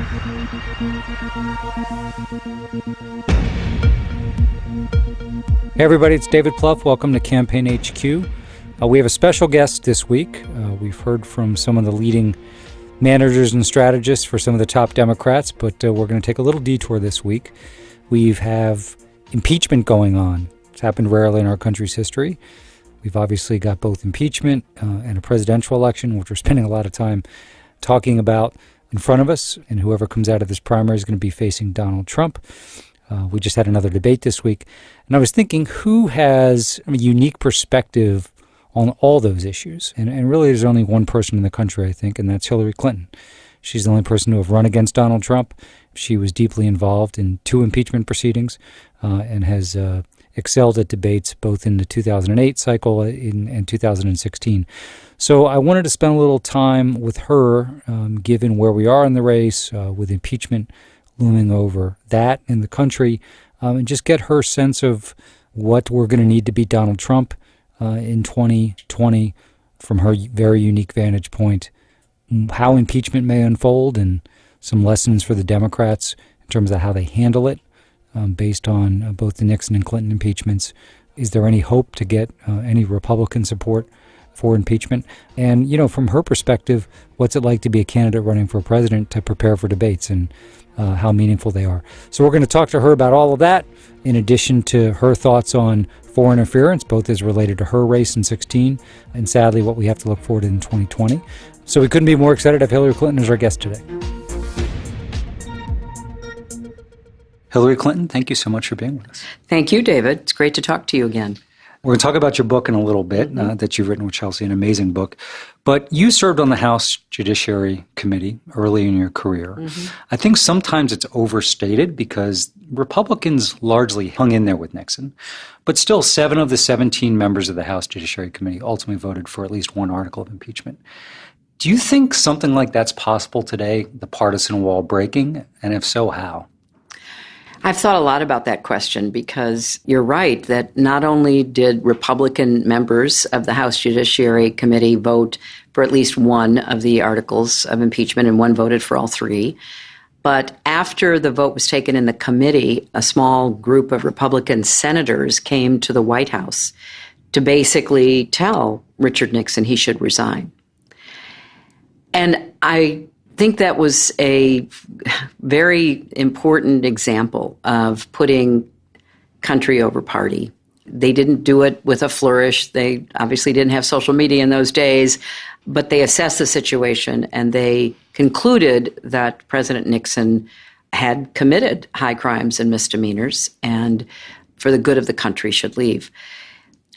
Hey everybody, it's David Plouffe. Welcome to Campaign HQ. We have a special guest this week. We've heard from some of the leading managers and strategists for some of the top Democrats, but we're going to take a little detour this week. We have impeachment going on. It's happened rarely in our country's history. We've obviously got both impeachment and a presidential election, which we're spending a lot of time talking about in front of us, and whoever comes out of this primary is going to be facing Donald Trump. We just had another debate this week, and I was thinking who has a unique perspective on all those issues. And really there's only one person in the country, I think, and that's Hillary Clinton. She's the only person to have run against Donald Trump. She was deeply involved in 2 impeachment proceedings and has excelled at debates both in the 2008 cycle and 2016. So I wanted to spend a little time with her, given where we are in the race, with impeachment looming over that in the country, and just get her sense of what we're going to need to beat Donald Trump in 2020 from her very unique vantage point, how impeachment may unfold, and some lessons for the Democrats in terms of how they handle it based on both the Nixon and Clinton impeachments. Is there any hope to get any Republican support for impeachment? And, you know, from her perspective, what's it like to be a candidate running for president to prepare for debates and how meaningful they are. So we're going to talk to her about all of that, in addition to her thoughts on foreign interference, both as related to her race in 2016 and sadly what we have to look forward to in 2020. So we couldn't be more excited to have Hillary Clinton as our guest today. Hillary Clinton, thank you so much for being with us. Thank you, David. It's great to talk to you again. We're going to talk about your book in a little bit that you've written with Chelsea, an amazing book. But you served on the House Judiciary Committee early in your career. I think sometimes it's overstated because Republicans largely hung in there with Nixon. But still, 7 of the 17 members of the House Judiciary Committee ultimately voted for at least one article of impeachment. Do you think something like that's possible today, the partisan wall breaking? And if so, how? I've thought a lot about that question because you're right that not only did Republican members of the House Judiciary Committee vote for at least one of the articles of impeachment and one voted for all 3, but after the vote was taken in the committee, a small group of Republican senators came to the White House to basically tell Richard Nixon he should resign. And I think that was a very important example of putting country over party. They didn't do it with a flourish. They obviously didn't have social media in those days, but they assessed the situation and they concluded that President Nixon had committed high crimes and misdemeanors and for the good of the country should leave.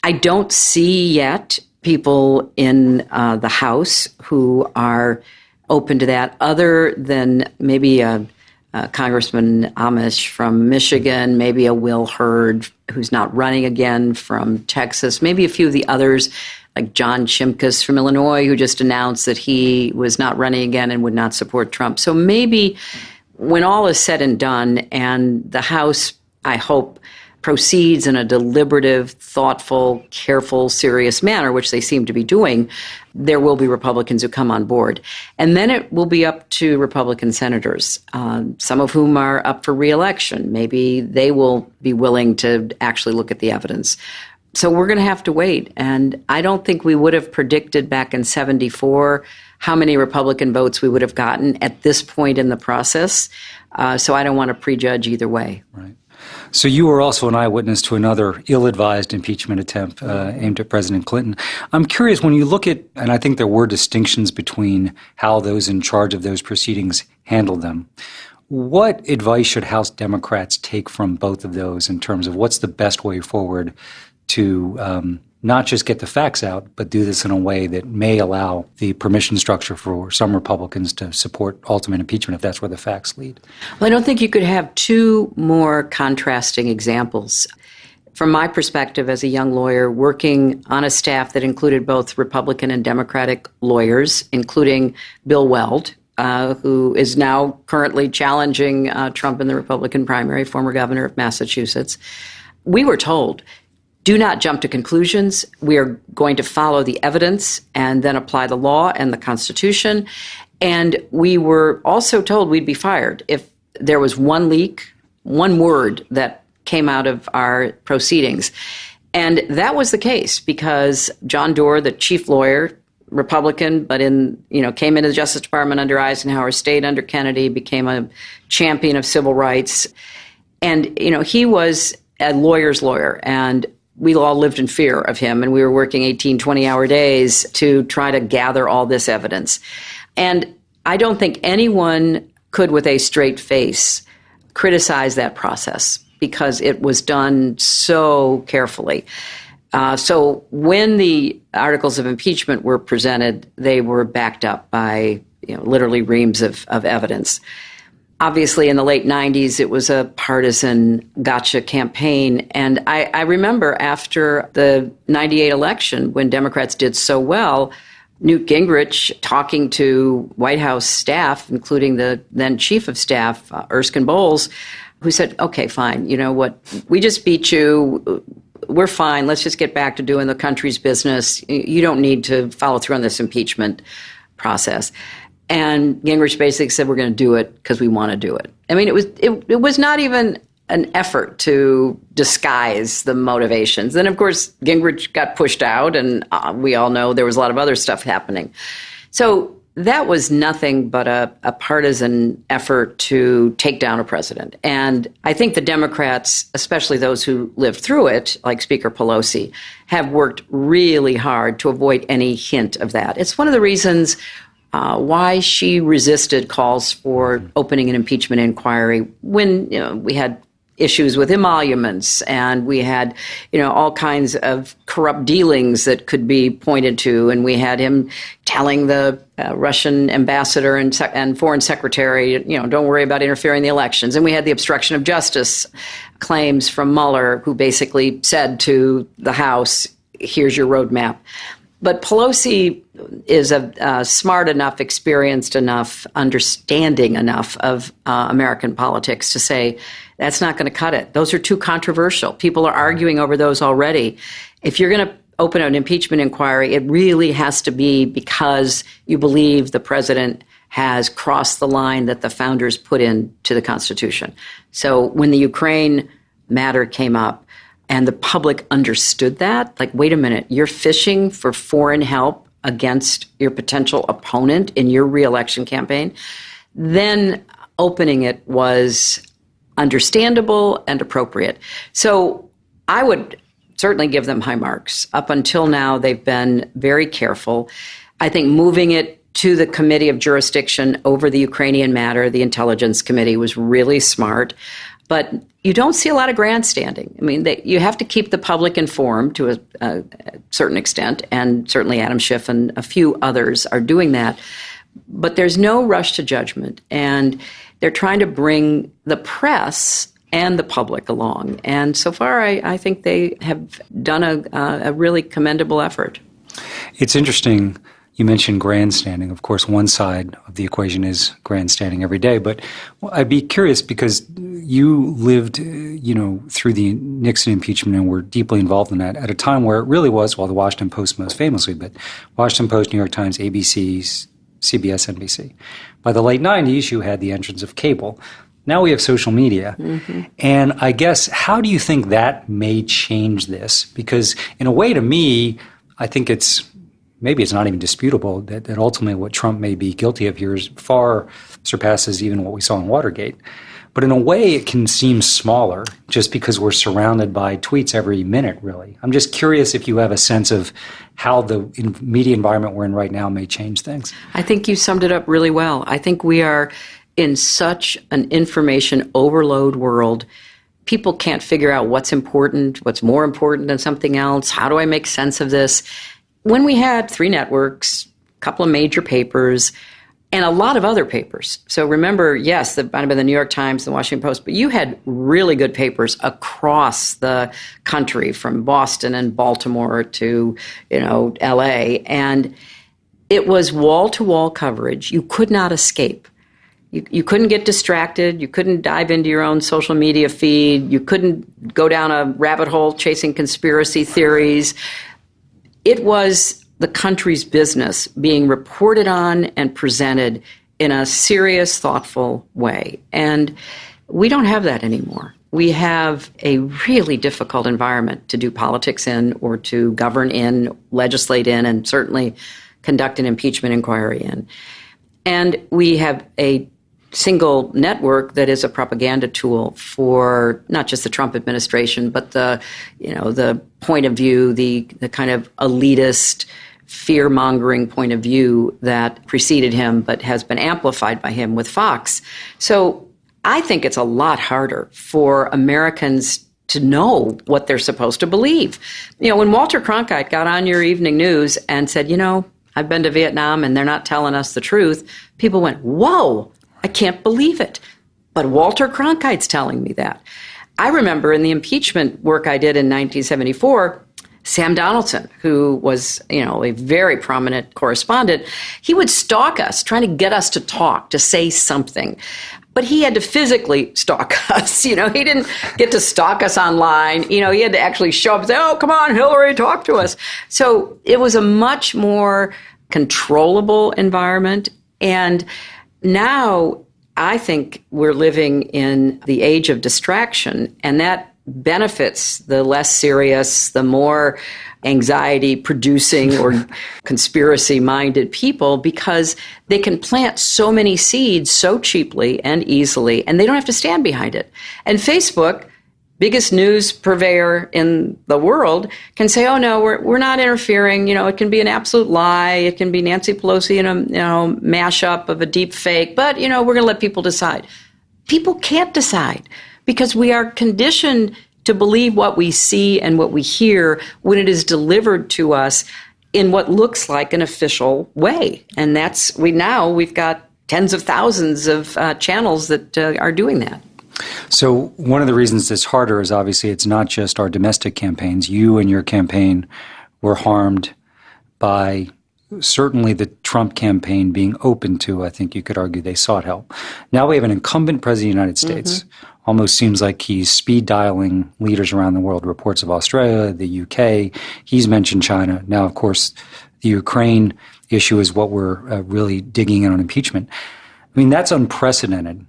I don't see yet people in the House who are open to that, other than maybe a Congressman Amish from Michigan, maybe a Will Hurd, who's not running again, from Texas, maybe a few of the others, like John Shimkus from Illinois, who just announced that he was not running again and would not support Trump. So maybe when all is said and done, and the House, I hope, proceeds in a deliberative, thoughtful, careful, serious manner, which they seem to be doing, there will be Republicans who come on board. And then it will be up to Republican senators, some of whom are up for re-election. Maybe they will be willing to actually look at the evidence. So we're going to have to wait. And I don't think we would have predicted back in 1974 how many Republican votes we would have gotten at this point in the process. So I don't want to prejudge either way. Right. So you were also an eyewitness to another ill-advised impeachment attempt aimed at President Clinton. I'm curious, when you look at, and I think there were distinctions between how those in charge of those proceedings handled them, what advice should House Democrats take from both of those in terms of what's the best way forward to not just get the facts out, but do this in a way that may allow the permission structure for some Republicans to support ultimate impeachment if that's where the facts lead? Well, I don't think you could have 2 more contrasting examples. From my perspective as a young lawyer working on a staff that included both Republican and Democratic lawyers, including Bill Weld, who is now currently challenging Trump in the Republican primary, former governor of Massachusetts, we were told, do not jump to conclusions. We are going to follow the evidence and then apply the law and the Constitution. And we were also told we'd be fired if there was one leak, one word that came out of our proceedings. And that was the case because John Doerr, the chief lawyer, Republican, but came into the Justice Department under Eisenhower, stayed under Kennedy, became a champion of civil rights. And, he was a lawyer's lawyer, and we all lived in fear of him, and we were working 18, 20-hour days to try to gather all this evidence. And I don't think anyone could, with a straight face, criticize that process because it was done so carefully. So when the articles of impeachment were presented, they were backed up by literally reams of evidence. Obviously, in the late 90s, it was a partisan gotcha campaign. And I remember after the 98 election, when Democrats did so well, Newt Gingrich talking to White House staff, including the then chief of staff, Erskine Bowles, who said, okay, fine, you know what, we just beat you. We're fine. Let's just get back to doing the country's business. You don't need to follow through on this impeachment process. And Gingrich basically said, we're going to do it because we want to do it. I mean, it was not even an effort to disguise the motivations. Then, of course, Gingrich got pushed out, and we all know there was a lot of other stuff happening. So that was nothing but a partisan effort to take down a president. And I think the Democrats, especially those who lived through it, like Speaker Pelosi, have worked really hard to avoid any hint of that. It's one of the reasons why she resisted calls for opening an impeachment inquiry when we had issues with emoluments and we had all kinds of corrupt dealings that could be pointed to, and we had him telling the Russian ambassador and foreign secretary, don't worry about interfering in the elections, and we had the obstruction of justice claims from Mueller, who basically said to the House, here's your roadmap. But Pelosi is smart enough, experienced enough, understanding enough of American politics to say, that's not going to cut it. Those are too controversial. People are arguing over those already. If you're going to open an impeachment inquiry, it really has to be because you believe the president has crossed the line that the founders put into the Constitution. So when the Ukraine matter came up, and the public understood that, like, wait a minute, you're fishing for foreign help against your potential opponent in your reelection campaign, then opening it was understandable and appropriate. So I would certainly give them high marks. Up until now, they've been very careful. I think moving it to the Committee of Jurisdiction over the Ukrainian matter, the Intelligence Committee, was really smart. But you don't see a lot of grandstanding. I mean, you have to keep the public informed to a certain extent, and certainly Adam Schiff and a few others are doing that. But there's no rush to judgment, and they're trying to bring the press and the public along. And so far, I think they have done a really commendable effort. It's interesting. You mentioned grandstanding. Of course, one side of the equation is grandstanding every day. But I'd be curious because you lived, through the Nixon impeachment and were deeply involved in that at a time where it really was, well, the Washington Post most famously, but Washington Post, New York Times, ABC, CBS, NBC. By the late 90s, you had the entrance of cable. Now we have social media. Mm-hmm. And I guess, how do you think that may change this? Because in a way, to me, I think maybe it's not even disputable that ultimately what Trump may be guilty of here far surpasses even what we saw in Watergate. But in a way, it can seem smaller just because we're surrounded by tweets every minute, really. I'm just curious if you have a sense of how the media environment we're in right now may change things. I think you summed it up really well. I think we are in such an information overload world. People can't figure out what's important, what's more important than something else. How do I make sense of this? When we had 3 networks, a couple of major papers, and a lot of other papers. So remember, yes, that might have been the New York Times, the Washington Post, but you had really good papers across the country, from Boston and Baltimore to, LA. And it was wall-to-wall coverage. You could not escape. You couldn't get distracted. You couldn't dive into your own social media feed. You couldn't go down a rabbit hole chasing conspiracy theories. It was the country's business being reported on and presented in a serious, thoughtful way. And we don't have that anymore. We have a really difficult environment to do politics in, or to govern in, legislate in, and certainly conduct an impeachment inquiry in. And we have a single network that is a propaganda tool for not just the Trump administration, but the point of view, the kind of elitist, fear-mongering point of view that preceded him, but has been amplified by him with Fox. So I think it's a lot harder for Americans to know what they're supposed to believe. When Walter Cronkite got on your evening news and said, I've been to Vietnam and they're not telling us the truth, people went, whoa, I can't believe it. But Walter Cronkite's telling me that. I remember in the impeachment work I did in 1974, Sam Donaldson, who was, a very prominent correspondent, he would stalk us, trying to get us to talk, to say something. But he had to physically stalk us. He didn't get to stalk us online. He had to actually show up and say, oh, come on, Hillary, talk to us. So it was a much more controllable environment. And now I think we're living in the age of distraction, and that benefits the less serious, the more anxiety-producing or conspiracy-minded people, because they can plant so many seeds so cheaply and easily, and they don't have to stand behind it. And Facebook, biggest news purveyor in the world, can say, oh, no, we're not interfering. It can be an absolute lie. It can be Nancy Pelosi in a mashup of a deep fake, but, we're going to let people decide. People can't decide, because we are conditioned to believe what we see and what we hear when it is delivered to us in what looks like an official way. And we've got tens of thousands of channels that are doing that. So one of the reasons it's harder is obviously it's not just our domestic campaigns. You and your campaign were harmed by certainly the Trump campaign being open to, I think you could argue they sought help. Now we have an incumbent president of the United States. Mm-hmm. Almost seems like he's speed dialing leaders around the world, reports of Australia, the UK. He's mentioned China. Now, of course, the Ukraine issue is what we're really digging in on impeachment. I mean, that's unprecedented.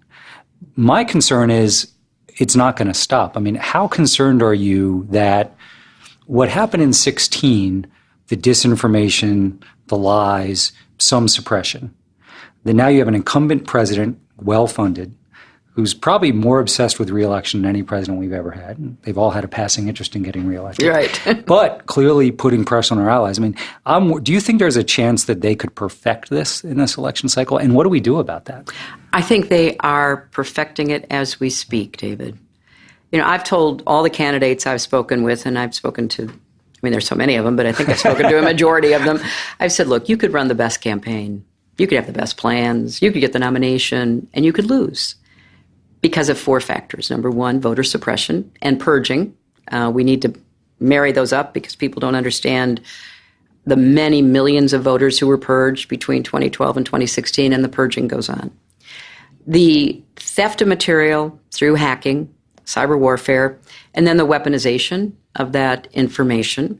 My concern is it's not going to stop. I mean, how concerned are you that what happened in 2016, the disinformation, the lies, some suppression, that now you have an incumbent president, well-funded, who's probably more obsessed with re-election than any president we've ever had. They've all had a passing interest in getting re-elected. Right. But clearly putting pressure on our allies. I mean, do you think there's a chance that they could perfect this in this election cycle? And what do we do about that? I think they are perfecting it as we speak, David. I've told all the candidates I've spoken with, and I've spoken to, there's so many of them, but I think I've spoken to a majority of them. I've said, look, you could run the best campaign. You could have the best plans. You could get the nomination, and you could lose. Because of four factors. Number one, voter suppression and purging. We need to marry those up because people don't understand the many millions of voters who were purged between 2012 and 2016, and the purging goes on. The theft of material through hacking, cyber warfare, and then the weaponization of that information.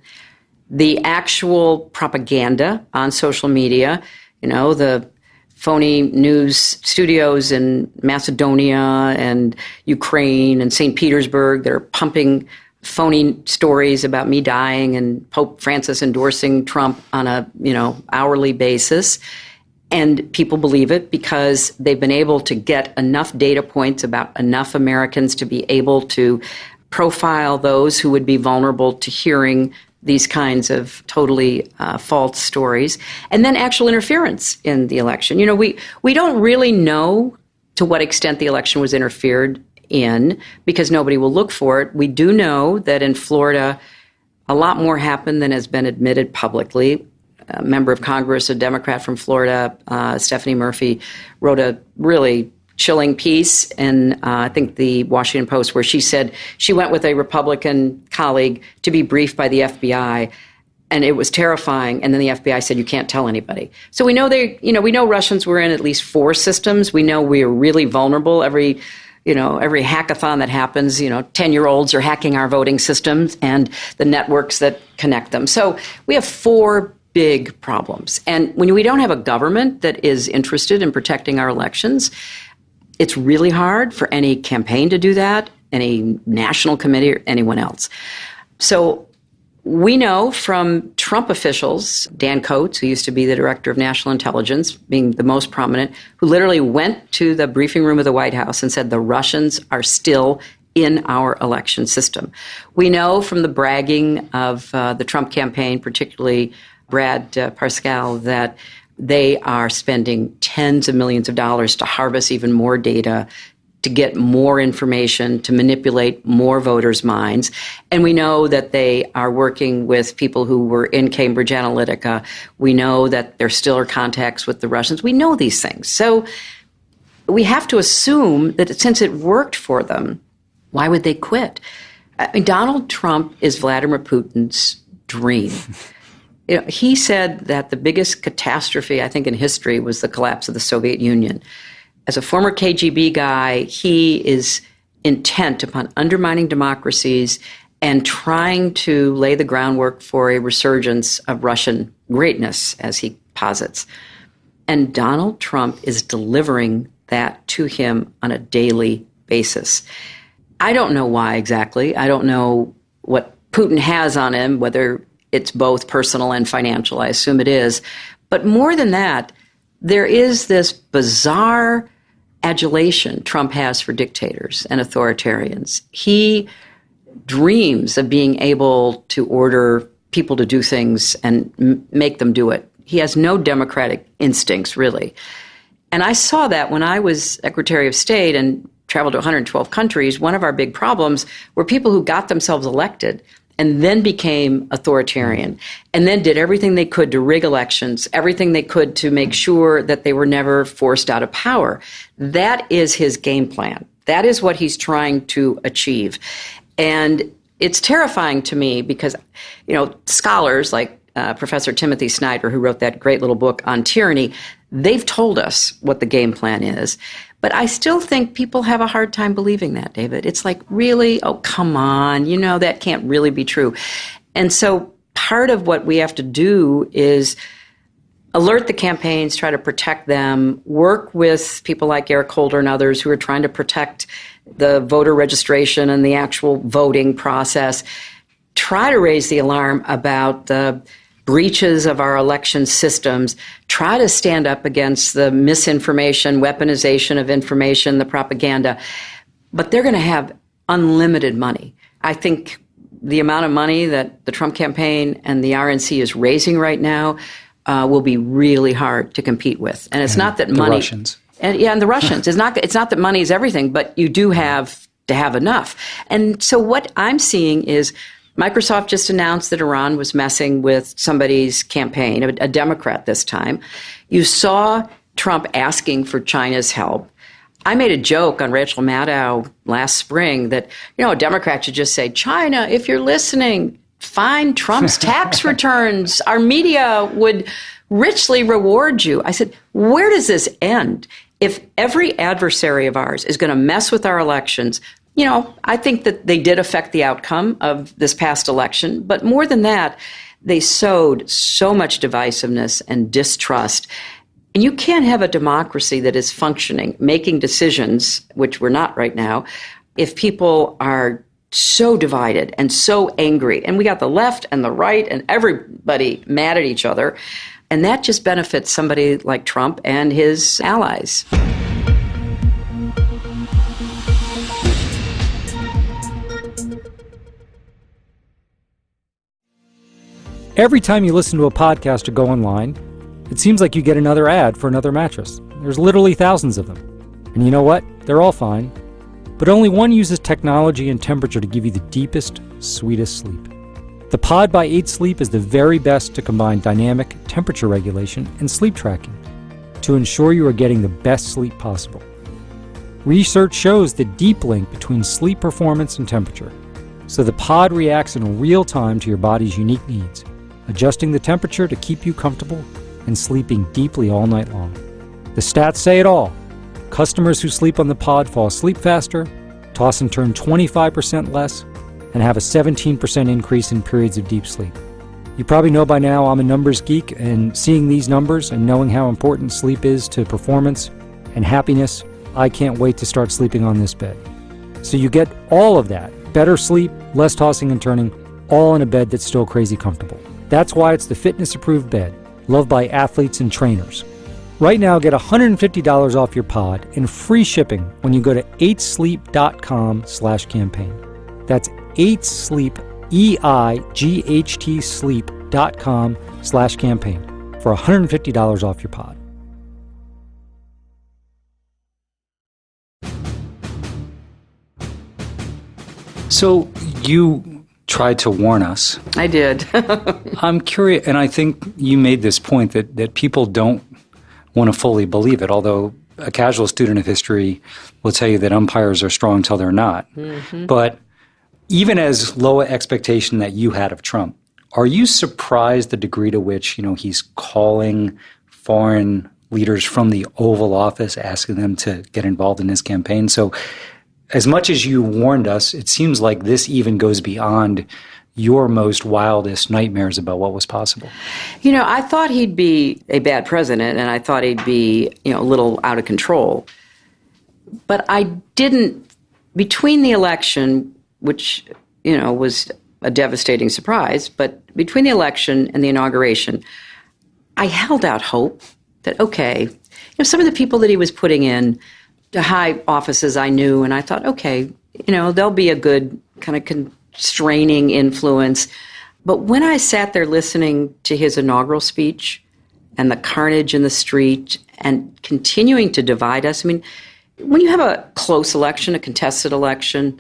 The actual propaganda on social media, the phony news studios in Macedonia and Ukraine and St. Petersburg that are pumping phony stories about me dying and Pope Francis endorsing Trump on a, hourly basis. And people believe it because they've been able to get enough data points about enough Americans to be able to profile those who would be vulnerable to hearing these kinds of totally false stories, and then actual interference in the election. We don't really know to what extent the election was interfered in because nobody will look for it. We do know that in Florida, a lot more happened than has been admitted publicly. A member of Congress, a Democrat from Florida, Stephanie Murphy, wrote a really chilling piece in, I think, the Washington Post, where she said she went with a Republican colleague to be briefed by the FBI, and it was terrifying. And then the FBI said, you can't tell anybody. So we know we know Russians were in at least 4 systems. We know we are really vulnerable. Every hackathon that happens, 10-year-olds are hacking our voting systems and the networks that connect them. So we have 4 big problems. And when we don't have a government that is interested in protecting our elections, it's really hard for any campaign to do that, any national committee or anyone else. So we know from Trump officials, Dan Coats, who used to be the director of national intelligence, being the most prominent, who literally went to the briefing room of the White House and said the Russians are still in our election system. We know from the bragging of the Trump campaign, particularly Brad Parscale, that they are spending tens of millions of dollars to harvest even more data, to get more information, to manipulate more voters' minds. And we know that they are working with people who were in Cambridge Analytica. We know that there still are contacts with the Russians. We know these things. So we have to assume that since it worked for them, why would they quit? I mean, Donald Trump is Vladimir Putin's dream. You know, he said that the biggest catastrophe, I think, in history was the collapse of the Soviet Union. As a former KGB guy, he is intent upon undermining democracies and trying to lay the groundwork for a resurgence of Russian greatness, as he posits. And Donald Trump is delivering that to him on a daily basis. I don't know why exactly. I don't know what Putin has on him, whether it's both personal and financial. I assume it is. But more than that, there is this bizarre adulation Trump has for dictators and authoritarians. He dreams of being able to order people to do things and make them do it. He has no democratic instincts, really. And I saw that when I was Secretary of State and traveled to 112 countries. One of our big problems were people who got themselves elected and then became authoritarian, and then did everything they could to rig elections, everything they could to make sure that they were never forced out of power. That is his game plan. That is what he's trying to achieve. And it's terrifying to me because, you know, scholars like Professor Timothy Snyder, who wrote that great little book on tyranny, they've told us what the game plan is. But I still think people have a hard time believing that, David. It's like, really? Oh, come on. You know, that can't really be true. And so part of what we have to do is alert the campaigns, try to protect them, work with people like Eric Holder and others who are trying to protect the voter registration and the actual voting process, try to raise the alarm about the breaches of our election systems, try to stand up against the misinformation, weaponization of information, the propaganda. But they're going to have unlimited money. I think the amount of money that the Trump campaign and the RNC is raising right now will be really hard to compete with. And it's not that money... The Russians. And the Russians. It's not that money is everything, but you do have to have enough. And so what I'm seeing is Microsoft just announced that Iran was messing with somebody's campaign, a Democrat this time. You saw Trump asking for China's help. I made a joke on Rachel Maddow last spring that, you know, a Democrat should just say, China, if you're listening, find Trump's tax returns. Our media would richly reward you. I said, where does this end? If every adversary of ours is going to mess with our elections, you know, I think that they did affect the outcome of this past election. But more than that, they sowed so much divisiveness and distrust. And you can't have a democracy that is functioning, making decisions, which we're not right now, if people are so divided and so angry. And we got the left and the right and everybody mad at each other. And that just benefits somebody like Trump and his allies. Every time you listen to a podcast or go online, it seems like you get another ad for another mattress. There's literally thousands of them. And you know what? They're all fine. But only one uses technology and temperature to give you the deepest, sweetest sleep. The Pod by 8 Sleep is the very best to combine dynamic temperature regulation and sleep tracking to ensure you are getting the best sleep possible. Research shows the deep link between sleep performance and temperature, so the Pod reacts in real time to your body's unique needs, adjusting the temperature to keep you comfortable and sleeping deeply all night long. The stats say it all. Customers who sleep on the Pod fall asleep faster, toss and turn 25% less, and have a 17% increase in periods of deep sleep. You probably know by now I'm a numbers geek, and seeing these numbers and knowing how important sleep is to performance and happiness, I can't wait to start sleeping on this bed. So you get all of that, better sleep, less tossing and turning, all in a bed that's still crazy comfortable. That's why it's the fitness-approved bed, loved by athletes and trainers. Right now, get $150 off your pod and free shipping when you go to 8sleep.com/campaign. That's 8sleep, EIGHT sleep.com/campaign for $150 off your pod. So you tried to warn us. I did. I'm curious, and I think you made this point that people don't want to fully believe it, although a casual student of history will tell you that umpires are strong till they're not. Mm-hmm. But even as low an expectation that you had of Trump, are you surprised the degree to which, he's calling foreign leaders from the Oval Office, asking them to get involved in his campaign? So as much as you warned us, it seems like this even goes beyond your most wildest nightmares about what was possible. I thought he'd be a bad president, and I thought he'd be, a little out of control. But I didn't, between the election, which, was a devastating surprise, but between the election and the inauguration, I held out hope that, okay, some of the people that he was putting in to high offices I knew, and I thought, okay, they'll be a good kind of constraining influence. But when I sat there listening to his inaugural speech and the carnage in the street and continuing to divide us, when you have a close election, a contested election,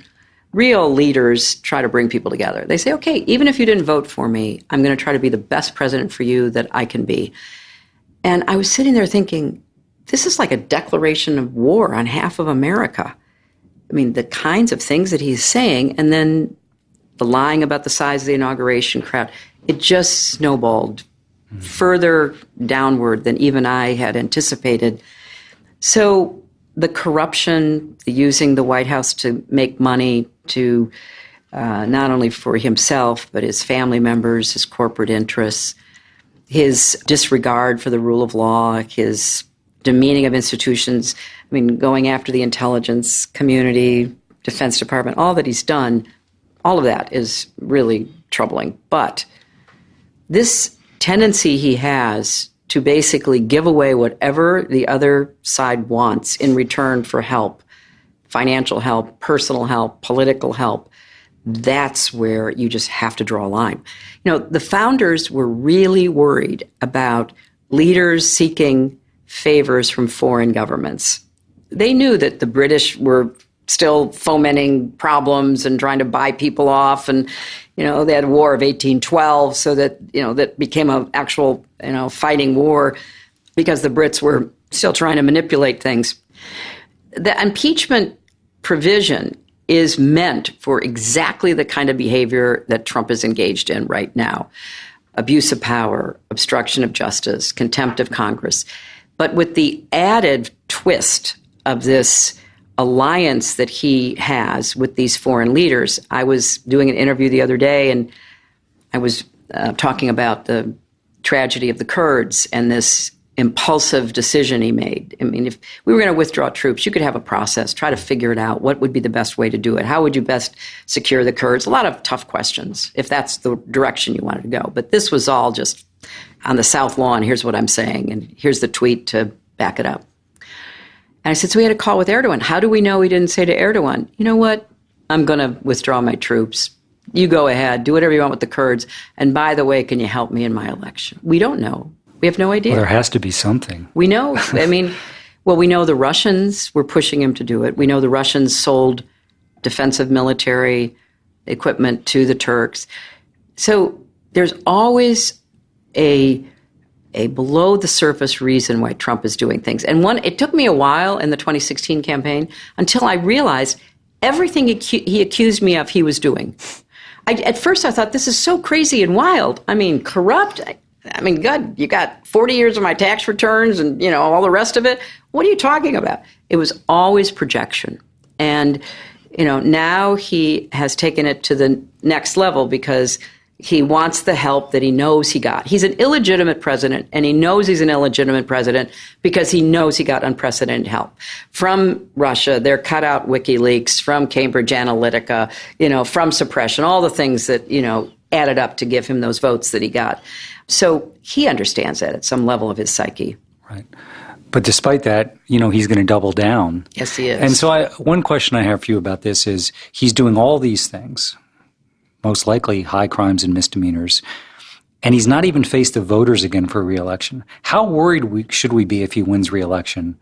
real leaders try to bring people together. They say, okay, even if you didn't vote for me, I'm going to try to be the best president for you that I can be. And I was sitting there thinking, this is like a declaration of war on half of America. The kinds of things that he's saying, and then the lying about the size of the inauguration crowd, it just snowballed further downward than even I had anticipated. So the corruption, the using the White House to make money to not only for himself, but his family members, his corporate interests, his disregard for the rule of law, his demeaning of institutions, going after the intelligence community, Defense Department, all that he's done, all of that is really troubling. But this tendency he has to basically give away whatever the other side wants in return for help, financial help, personal help, political help, that's where you just have to draw a line. The founders were really worried about leaders seeking favors from foreign governments. They knew that the British were still fomenting problems and trying to buy people off, and they had a war of 1812, so that that became an actual fighting war because the Brits were still trying to manipulate things. The impeachment provision is meant for exactly the kind of behavior that Trump is engaged in right now: abuse of power, obstruction of justice, contempt of Congress. But with the added twist of this alliance that he has with these foreign leaders. I was doing an interview the other day, and I was talking about the tragedy of the Kurds and this impulsive decision he made. If we were going to withdraw troops, you could have a process, try to figure it out. What would be the best way to do it? How would you best secure the Kurds? A lot of tough questions, if that's the direction you wanted to go. But this was all just on the South Lawn, here's what I'm saying, and here's the tweet to back it up. And I said, so we had a call with Erdogan. How do we know he didn't say to Erdogan, you know what, I'm going to withdraw my troops. You go ahead, do whatever you want with the Kurds. And by the way, can you help me in my election? We don't know. We have no idea. Well, there has to be something. We know. We know the Russians were pushing him to do it. We know the Russians sold defensive military equipment to the Turks. So there's always a below-the-surface reason why Trump is doing things. And it took me a while in the 2016 campaign until I realized everything he accused me of he was doing. At first I thought, this is so crazy and wild. Corrupt. God, you got 40 years of my tax returns and, all the rest of it. What are you talking about? It was always projection. And, now he has taken it to the next level because He wants the help that he knows he got. He's an illegitimate president, and he knows he's an illegitimate president because he knows he got unprecedented help from Russia, their cutout WikiLeaks, from Cambridge Analytica, from suppression, all the things that, added up to give him those votes that he got. So he understands that at some level of his psyche. Right. But despite that, he's going to double down. Yes, he is. And so one question I have for you about this is, he's doing all these things, most likely high crimes and misdemeanors, and he's not even faced the voters again for re-election. How worried should we be if he wins re-election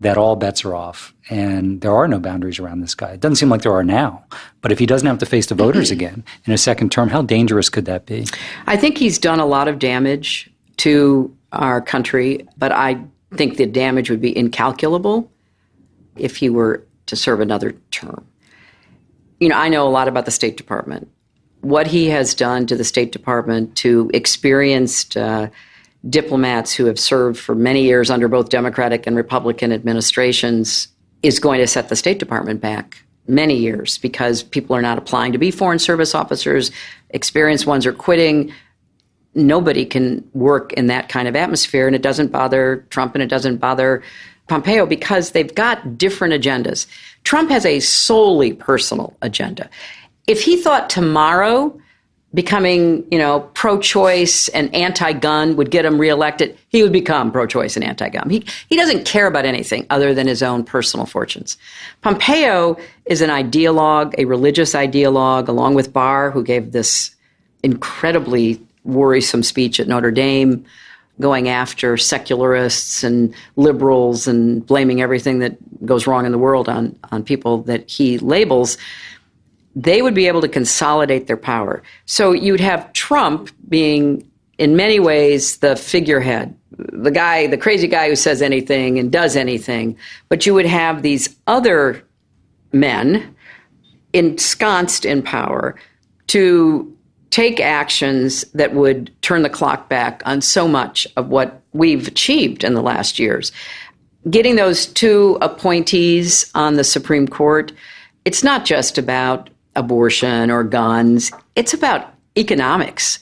that all bets are off and there are no boundaries around this guy? It doesn't seem like there are now. But if he doesn't have to face the voters again in a second term, how dangerous could that be? I think he's done a lot of damage to our country, but I think the damage would be incalculable if he were to serve another term. I know a lot about the State Department. What he has done to the State Department, to experienced diplomats who have served for many years under both Democratic and Republican administrations, is going to set the State Department back many years because people are not applying to be Foreign Service officers. Experienced ones are quitting. Nobody can work in that kind of atmosphere, and it doesn't bother Trump and it doesn't bother Pompeo because they've got different agendas. Trump has a solely personal agenda. If he thought tomorrow becoming, pro-choice and anti-gun would get him reelected, he would become pro-choice and anti-gun. He doesn't care about anything other than his own personal fortunes. Pompeo is an ideologue, a religious ideologue, along with Barr, who gave this incredibly worrisome speech at Notre Dame, going after secularists and liberals and blaming everything that goes wrong in the world on people that he labels. They would be able to consolidate their power. So you'd have Trump being, in many ways, the figurehead, the crazy guy who says anything and does anything. But you would have these other men ensconced in power to take actions that would turn the clock back on so much of what we've achieved in the last years. Getting those two appointees on the Supreme Court, it's not just about abortion or guns. It's about economics.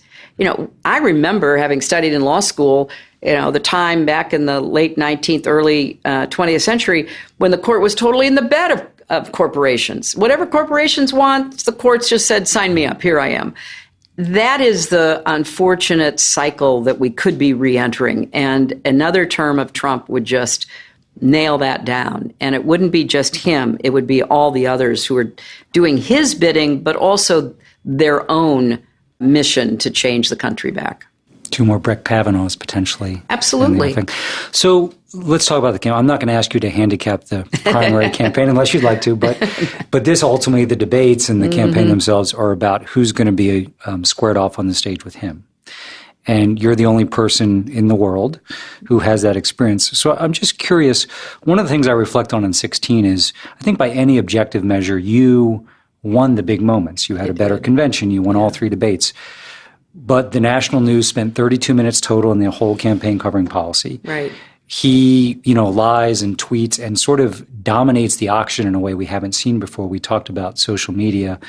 I remember having studied in law school, the time back in the late 19th, early 20th century when the court was totally in the bed of corporations. Whatever corporations want, the courts just said, sign me up, here I am. That is the unfortunate cycle that we could be re-entering. And another term of Trump would just nail that down. And it wouldn't be just him. It would be all the others who are doing his bidding, but also their own mission to change the country back. Two more Brett Kavanaughs, potentially. Absolutely. So let's talk about the campaign. I'm not going to ask you to handicap the primary campaign unless you'd like to, but this ultimately, the debates and the campaign themselves are about who's going to be squared off on the stage with him. And you're the only person in the world who has that experience. So I'm just curious, one of the things I reflect on in 2016 is, I think by any objective measure, you won the big moments. You had a better convention. You won all three debates. But the national news spent 32 minutes total in the whole campaign covering policy. Right. He, lies and tweets and sort of dominates the auction in a way we haven't seen before. We talked about social media,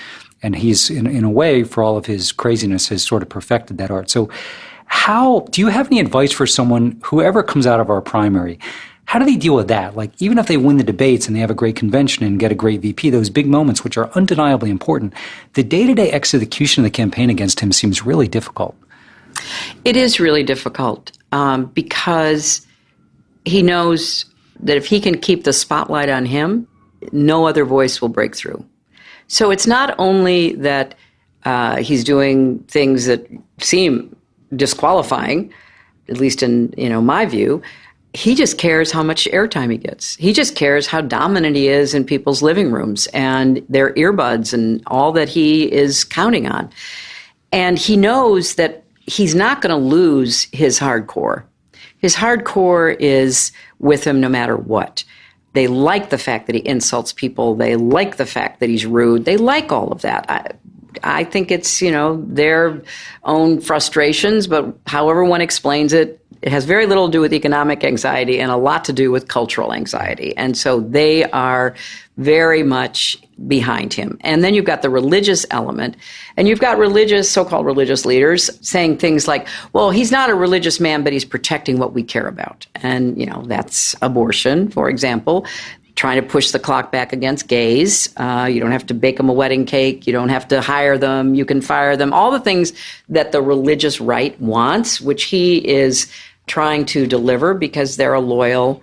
and he's, in a way, for all of his craziness, has sort of perfected that art. So do you have any advice for someone, whoever comes out of our primary, how do they deal with that? Like, even if they win the debates and they have a great convention and get a great VP, those big moments, which are undeniably important, the day-to-day execution of the campaign against him seems really difficult. It is really difficult because he knows that if he can keep the spotlight on him, no other voice will break through. So it's not only that he's doing things that seem disqualifying, at least in my view. He just cares how much airtime he gets. He just cares how dominant he is in people's living rooms and their earbuds and all that he is counting on. And he knows that he's not going to lose his hardcore. His hardcore is with him no matter what. They like the fact that he insults people. They like the fact that he's rude. They like all of that. I think it's, their own frustrations, but however one explains it, it has very little to do with economic anxiety and a lot to do with cultural anxiety. And so they are very much behind him. And then you've got the religious element, and you've got so-called religious leaders saying things like, well, he's not a religious man, but he's protecting what we care about. And, that's abortion, for example, trying to push the clock back against gays. You don't have to bake them a wedding cake. You don't have to hire them. You can fire them. All the things that the religious right wants, which he is trying to deliver because they're a loyal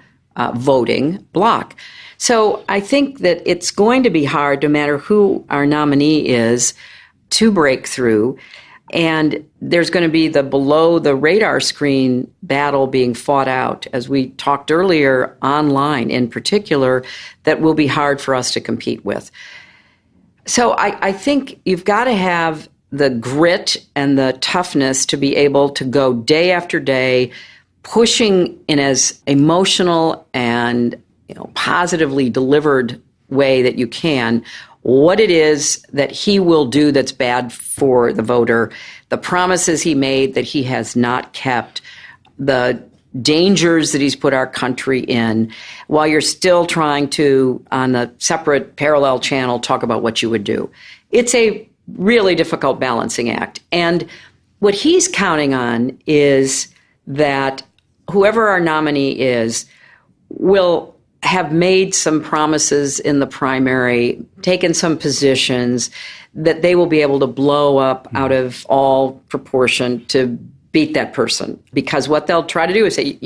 voting bloc. So I think that it's going to be hard, no matter who our nominee is, to break through. And there's going to be the below the radar screen battle being fought out, as we talked earlier, online in particular, that will be hard for us to compete with. So I think you've got to have the grit and the toughness to be able to go day after day, pushing in as emotional and positively delivered way that you can, what it is that he will do that's bad for the voter, the promises he made that he has not kept, the dangers that he's put our country in, while you're still trying to, on a separate parallel channel, talk about what you would do. It's a really difficult balancing act. And what he's counting on is that whoever our nominee is will have made some promises in the primary, taken some positions that they will be able to blow up out of all proportion to beat that person. Because what they'll try to do is say,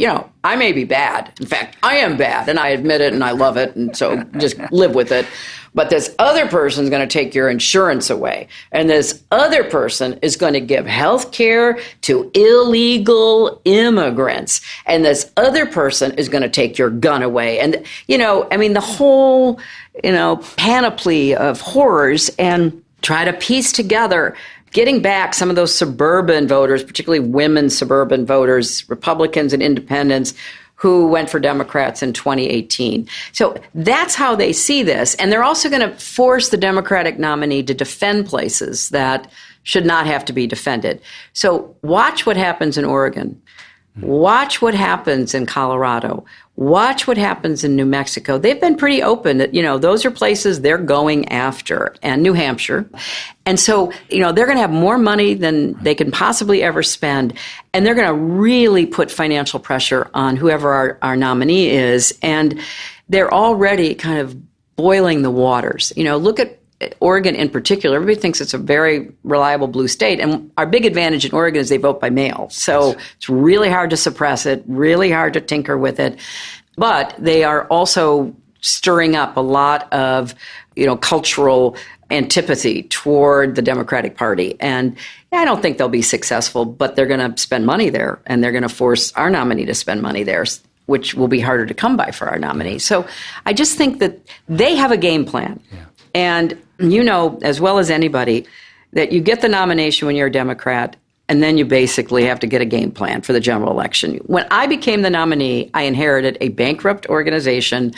I may be bad. In fact, I am bad, and I admit it, and I love it, and so just live with it. But this other person is going to take your insurance away. And this other person is going to give health care to illegal immigrants. And this other person is going to take your gun away. And, the whole, panoply of horrors, and try to piece together getting back some of those suburban voters, particularly women suburban voters, Republicans and independents, who went for Democrats in 2018. So that's how they see this. And they're also going to force the Democratic nominee to defend places that should not have to be defended. So watch what happens in Oregon. Watch what happens in Colorado. Watch what happens in New Mexico. They've been pretty open that, those are places they're going after, and New Hampshire. And so, they're going to have more money than they can possibly ever spend. And they're going to really put financial pressure on whoever our nominee is. And they're already kind of boiling the waters. Look at Oregon in particular. Everybody thinks it's a very reliable blue state. And our big advantage in Oregon is they vote by mail. So it's really hard to suppress it, really hard to tinker with it. But they are also stirring up a lot of, cultural antipathy toward the Democratic Party. And I don't think they'll be successful, but they're going to spend money there, and they're going to force our nominee to spend money there, which will be harder to come by for our nominee. So I just think that they have a game plan. Yeah. And as well as anybody, that you get the nomination when you're a Democrat, and then you basically have to get a game plan for the general election. When I became the nominee, I inherited a bankrupt organization,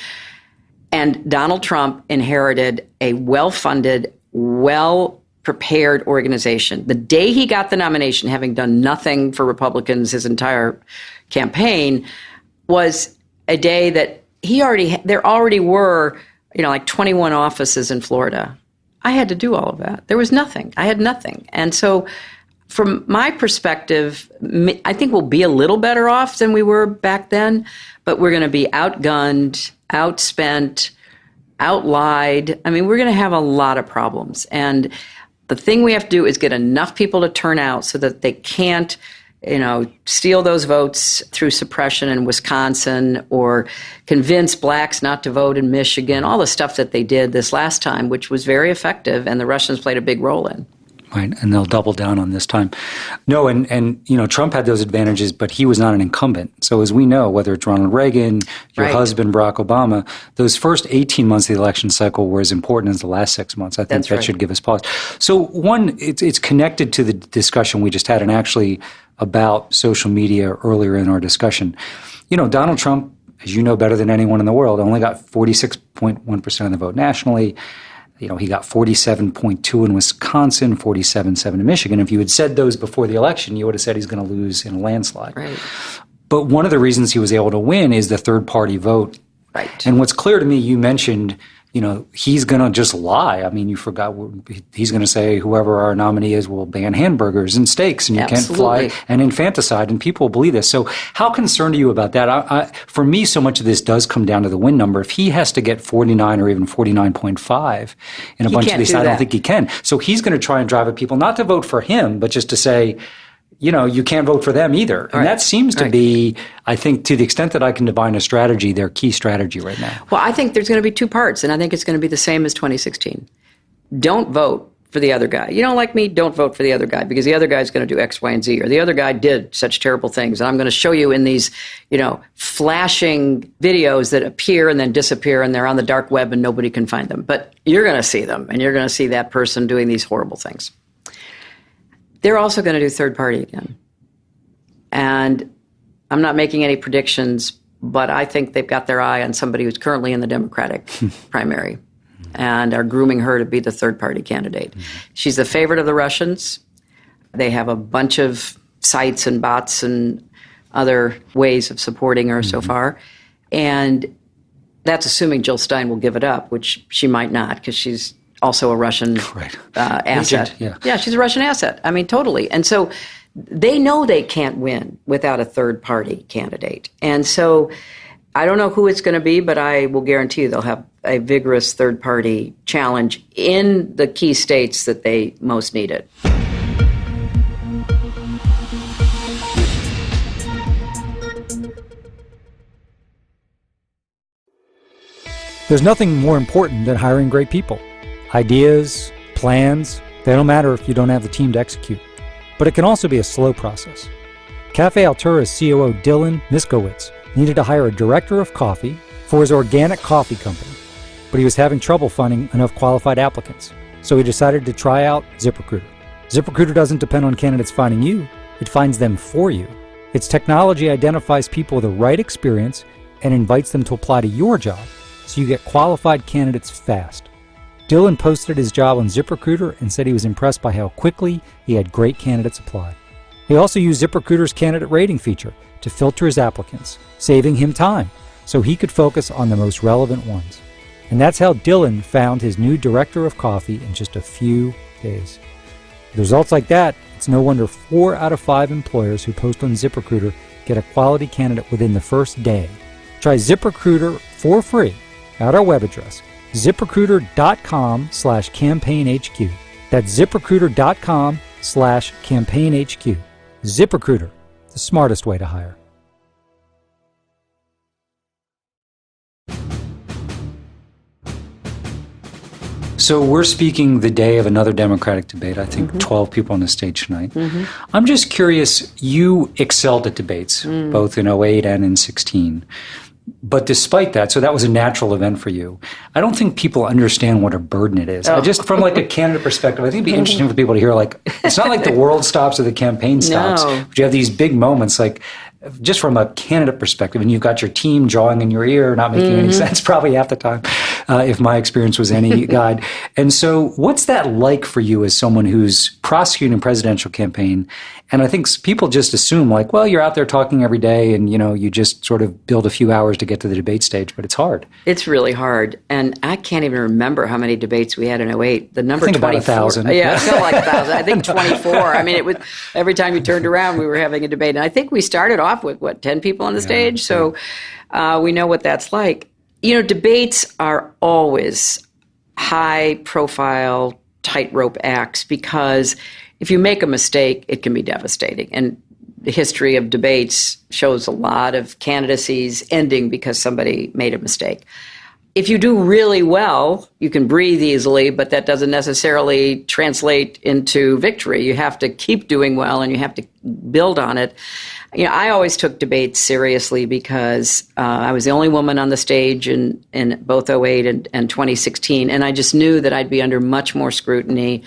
and Donald Trump inherited a well-funded, well-prepared organization. The day he got the nomination, having done nothing for Republicans his entire campaign, was a day that there already were, like 21 offices in Florida. I had to do all of that. There was nothing. I had nothing. And so from my perspective, I think we'll be a little better off than we were back then, but we're going to be outgunned, outspent, outlied. We're going to have a lot of problems. And the thing we have to do is get enough people to turn out so that they can't steal those votes through suppression in Wisconsin, or convince blacks not to vote in Michigan, all the stuff that they did this last time, which was very effective, and the Russians played a big role in. Right, and they'll double down on this time. No, and Trump had those advantages, but he was not an incumbent. So as we know, whether it's Ronald Reagan, your husband, Barack Obama, those first 18 months of the election cycle were as important as the last 6 months. I think that should give us pause. So one, it's connected to the discussion we just had, and actually about social media earlier in our discussion. Donald Trump, as you know better than anyone in the world, only got 46.1% of the vote nationally. He got 47.2 in Wisconsin, 47.7 in Michigan. If you had said those before the election, you would have said he's going to lose in a landslide. Right. But one of the reasons he was able to win is the third party vote. Right. And what's clear to me, you mentioned, he's going to just lie. I mean, you forgot, he's going to say whoever our nominee is will ban hamburgers and steaks and you can't fly and infanticide, and people will believe this. So how concerned are you about that? For me, so much of this does come down to the win number. If he has to get 49 or even 49.5 in a bunch of these, I don't think he can. So he's going to try and drive at people, not to vote for him, but just to say, you can't vote for them either. And that seems to be, I think, to the extent that I can divine a strategy, their key strategy right now. Well, I think there's going to be two parts, and I think it's going to be the same as 2016. Don't vote for the other guy. You don't like me, don't vote for the other guy, because the other guy's going to do X, Y, and Z, or the other guy did such terrible things. And I'm going to show you in these, flashing videos that appear and then disappear, and they're on the dark web and nobody can find them. But you're going to see them, and you're going to see that person doing these horrible things. They're also going to do third party again. And I'm not making any predictions, but I think they've got their eye on somebody who's currently in the Democratic primary and are grooming her to be the third party candidate. She's the favorite of the Russians. They have a bunch of sites and bots and other ways of supporting her so far. And that's assuming Jill Stein will give it up, which she might not, because she's also a Russian asset. Agent, yeah, she's a Russian asset. I mean, totally. And so they know they can't win without a third party candidate. And so I don't know who it's going to be, but I will guarantee you they'll have a vigorous third party challenge in the key states that they most need it. There's nothing more important than hiring great people. Ideas, plans, they don't matter if you don't have the team to execute. But it can also be a slow process. Cafe Altura's COO Dylan Miskowitz needed to hire a director of coffee for his organic coffee company, but he was having trouble finding enough qualified applicants. So he decided to try out ZipRecruiter. ZipRecruiter doesn't depend on candidates finding you, it finds them for you. Its technology identifies people with the right experience and invites them to apply to your job, so you get qualified candidates fast. Dylan posted his job on ZipRecruiter and said he was impressed by how quickly he had great candidates apply. He also used ZipRecruiter's candidate rating feature to filter his applicants, saving him time so he could focus on the most relevant ones. And that's how Dylan found his new director of coffee in just a few days. With results like that, it's no wonder 4 out of 5 employers who post on ZipRecruiter get a quality candidate within the first day. Try ZipRecruiter for free at our web address, ZipRecruiter.com/campaignHQ. That's ZipRecruiter.com/campaignHQ. ZipRecruiter, the smartest way to hire. So we're speaking the day of another Democratic debate. I think 12 people on the stage tonight. I'm just curious, you excelled at debates, both in 08 and in 16. But despite that, so that was a natural event for you. I don't think people understand what a burden it is. Just from like a candidate perspective, I think it'd be interesting for people to hear, like, it's not like the world stops or the campaign stops. No. But you have these big moments, like, just from a candidate perspective, and you've got your team jawing in your ear, not making any sense probably half the time, if my experience was any guide. And so what's that like for you as someone who's prosecuting a presidential campaign? And I think people just assume, like, well, you're out there talking every day and, you just sort of build a few hours to get to the debate stage, but it's hard. It's really hard. And I can't even remember how many debates we had in 08. The number I think 24. About 1,000. Yeah, it felt like 1,000. I think 24. I mean, it was every time you turned around, we were having a debate. And I think we started off with, 10 people on the stage? So we know what that's like. Debates are always high-profile, tightrope acts because if you make a mistake, it can be devastating. And the history of debates shows a lot of candidacies ending because somebody made a mistake. If you do really well, you can breathe easily, but that doesn't necessarily translate into victory. You have to keep doing well and you have to build on it. I always took debates seriously because I was the only woman on the stage in both 08 and 2016, and I just knew that I'd be under much more scrutiny.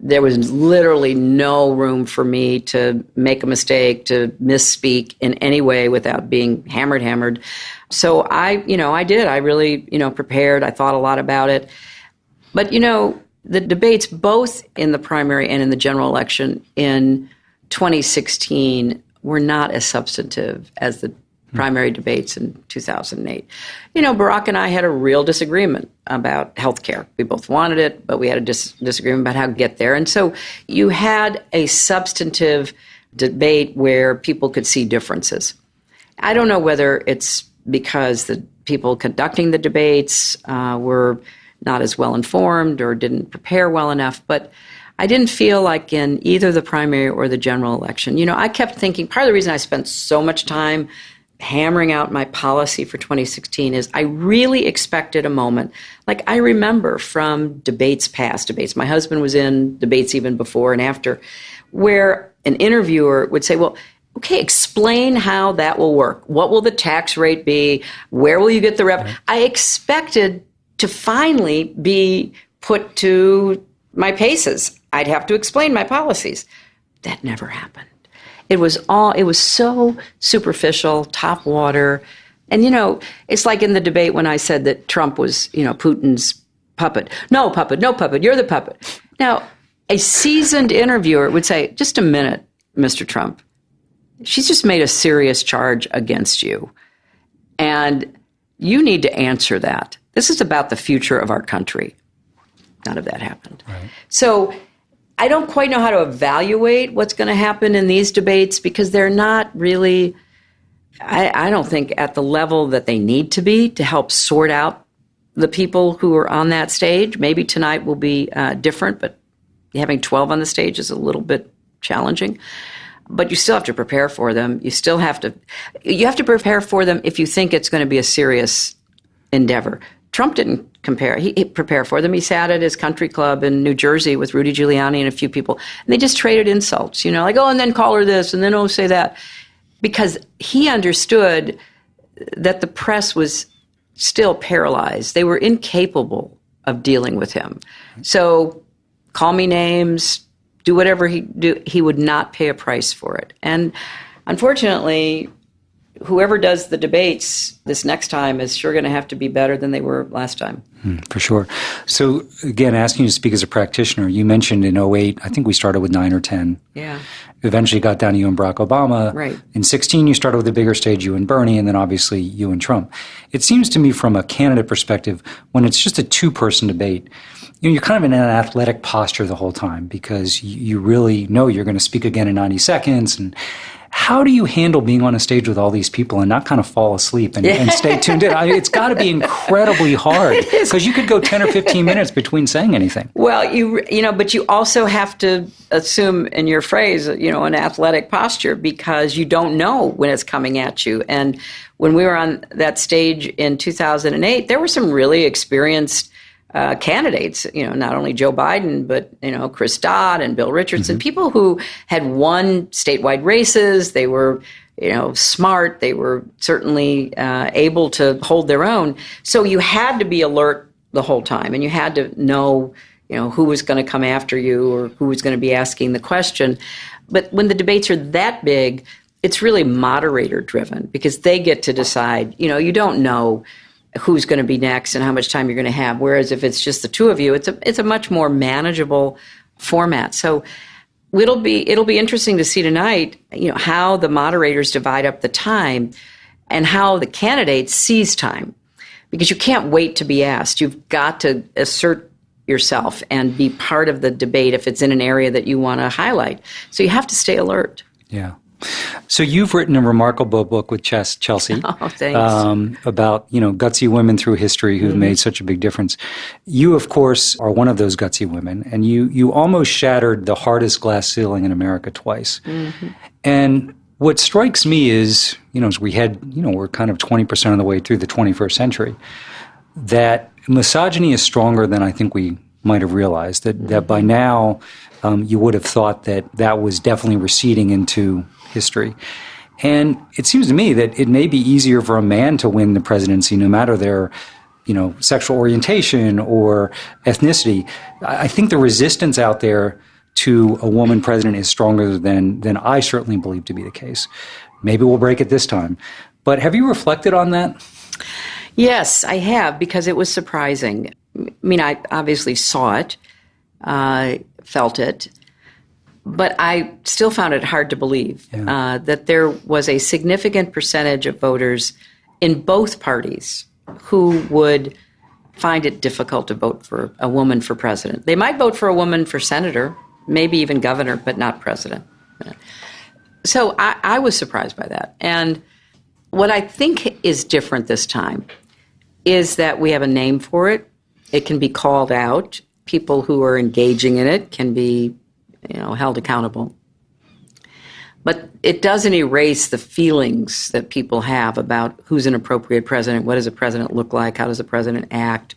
There was literally no room for me to make a mistake, to misspeak in any way without being hammered. So I did. I really, prepared. I thought a lot about it. But, the debates both in the primary and in the general election in 2016 were not as substantive as the primary debates in 2008. Barack and I had a real disagreement about health care. We both wanted it, but we had a disagreement about how to get there. And so you had a substantive debate where people could see differences. I don't know whether it's because the people conducting the debates were not as well informed or didn't prepare well enough, but I didn't feel like in either the primary or the general election. I kept thinking, part of the reason I spent so much time hammering out my policy for 2016 is I really expected a moment. Like I remember from past debates, my husband was in debates even before and after, where an interviewer would say, well, okay, explain how that will work. What will the tax rate be? Where will you get the revenue? I expected to finally be put to my paces. I'd have to explain my policies. That never happened. It was so superficial, top water. And, it's like in the debate when I said that Trump was, Putin's puppet. No puppet, you're the puppet. Now, a seasoned interviewer would say, just a minute, Mr. Trump. She's just made a serious charge against you. And you need to answer that. This is about the future of our country. None of that happened. Right. So I don't quite know how to evaluate what's going to happen in these debates because they're not really, I don't think, at the level that they need to be to help sort out the people who are on that stage. Maybe tonight will be different, but having 12 on the stage is a little bit challenging. But you still have to prepare for them. You have to prepare for them if you think it's going to be a serious endeavor. Trump didn't prepare for them. He sat at his country club in New Jersey with Rudy Giuliani and a few people, and they just traded insults, like, oh, and then call her this, and then, oh, say that. Because he understood that the press was still paralyzed. They were incapable of dealing with him. So call me names, do whatever he would not pay a price for it. And unfortunately, whoever does the debates this next time is sure going to have to be better than they were last time. For sure. So again, asking you to speak as a practitioner, you mentioned in 2008, I think we started with 9 or 10. Yeah. Eventually got down to you and Barack Obama. Right. In 2016, you started with a bigger stage, you and Bernie, and then obviously you and Trump. It seems to me from a candidate perspective, when it's just a two-person debate, you're kind of in an athletic posture the whole time because you really know you're going to speak again in 90 seconds. And how do you handle being on a stage with all these people and not kind of fall asleep and stay tuned in? It's got to be incredibly hard because you could go 10 or 15 minutes between saying anything. Well, but you also have to assume in your phrase, an athletic posture because you don't know when it's coming at you. And when we were on that stage in 2008, there were some really experienced candidates, not only Joe Biden, but, Chris Dodd and Bill Richardson, people who had won statewide races. They were, smart. They were certainly able to hold their own. So you had to be alert the whole time, and you had to know, who was going to come after you or who was going to be asking the question. But when the debates are that big, it's really moderator driven because they get to decide, you don't know who's going to be next and how much time you're going to have. Whereas if it's just the two of you, it's a much more manageable format. So it'll be interesting to see tonight, how the moderators divide up the time and how the candidates seize time. Because you can't wait to be asked. You've got to assert yourself and be part of the debate if it's in an area that you want to highlight. So you have to stay alert. Yeah. So you've written a remarkable book with Chelsea Oh, thanks. About, gutsy women through history who've made such a big difference. You, of course, are one of those gutsy women, and you almost shattered the hardest glass ceiling in America twice. Mm-hmm. And what strikes me is, as we head, we're kind of 20% of the way through the 21st century, that misogyny is stronger than I think we might have realized, that by now you would have thought that was definitely receding into history. And it seems to me that it may be easier for a man to win the presidency no matter their, sexual orientation or ethnicity. I think the resistance out there to a woman president is stronger than I certainly believe to be the case. Maybe we'll break it this time. But have you reflected on that? Yes, I have, because it was surprising. I obviously saw it, felt it. But I still found it hard to believe that there was a significant percentage of voters in both parties who would find it difficult to vote for a woman for president. They might vote for a woman for senator, maybe even governor, but not president. So I was surprised by that. And what I think is different this time is that we have a name for it. It can be called out. People who are engaging in it can be, held accountable. But it doesn't erase the feelings that people have about who's an appropriate president, what does a president look like, how does a president act.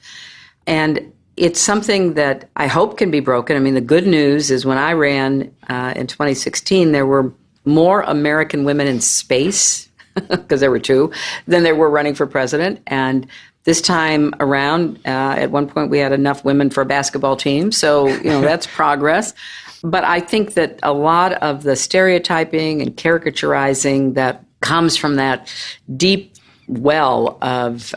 And it's something that I hope can be broken. I mean, the good news is when I ran in 2016, there were more American women in space, because there were two, than there were running for president. And this time around, at one point, we had enough women for a basketball team. So, that's progress. But I think that a lot of the stereotyping and caricaturizing that comes from that deep well of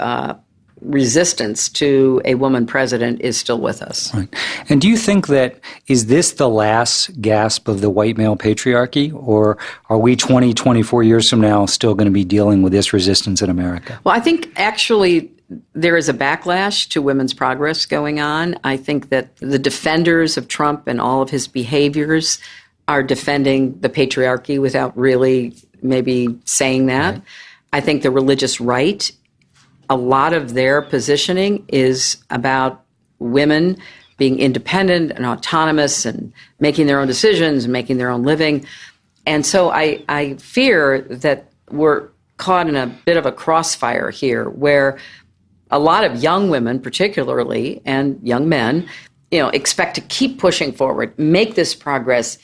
resistance to a woman president is still with us. Right. And do you think that, is this the last gasp of the white male patriarchy, or are we 20, 24 years from now still going to be dealing with this resistance in America? Well, I think actually there is a backlash to women's progress going on. I think that the defenders of Trump and all of his behaviors are defending the patriarchy without really maybe saying that. Right. I think the religious right, a lot of their positioning is about women being independent and autonomous and making their own decisions and making their own living. And so I fear that we're caught in a bit of a crossfire here where a lot of young women particularly and young men, expect to keep pushing forward, make this progress,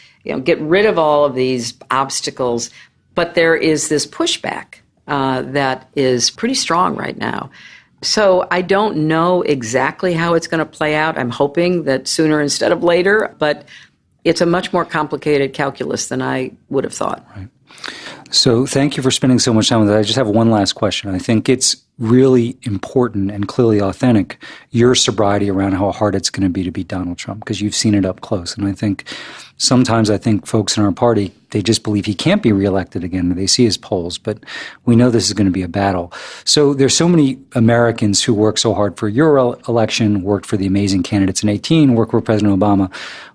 get rid of all of these obstacles. But there is this pushback that is pretty strong right now. So I don't know exactly how it's going to play out. I'm hoping that sooner instead of later, but it's a much more complicated calculus than I would have thought. Right. So thank you for spending so much time with that. I just have one last question. I think it's really important and clearly authentic, your sobriety around how hard it's going to be to beat Donald Trump, because you've seen it up close. And I think sometimes folks in our party, they just believe he can't be reelected again. They see his polls, but we know this is going to be a battle. So there's so many Americans who worked so hard for your election, worked for the amazing candidates in 2018, worked for President Obama.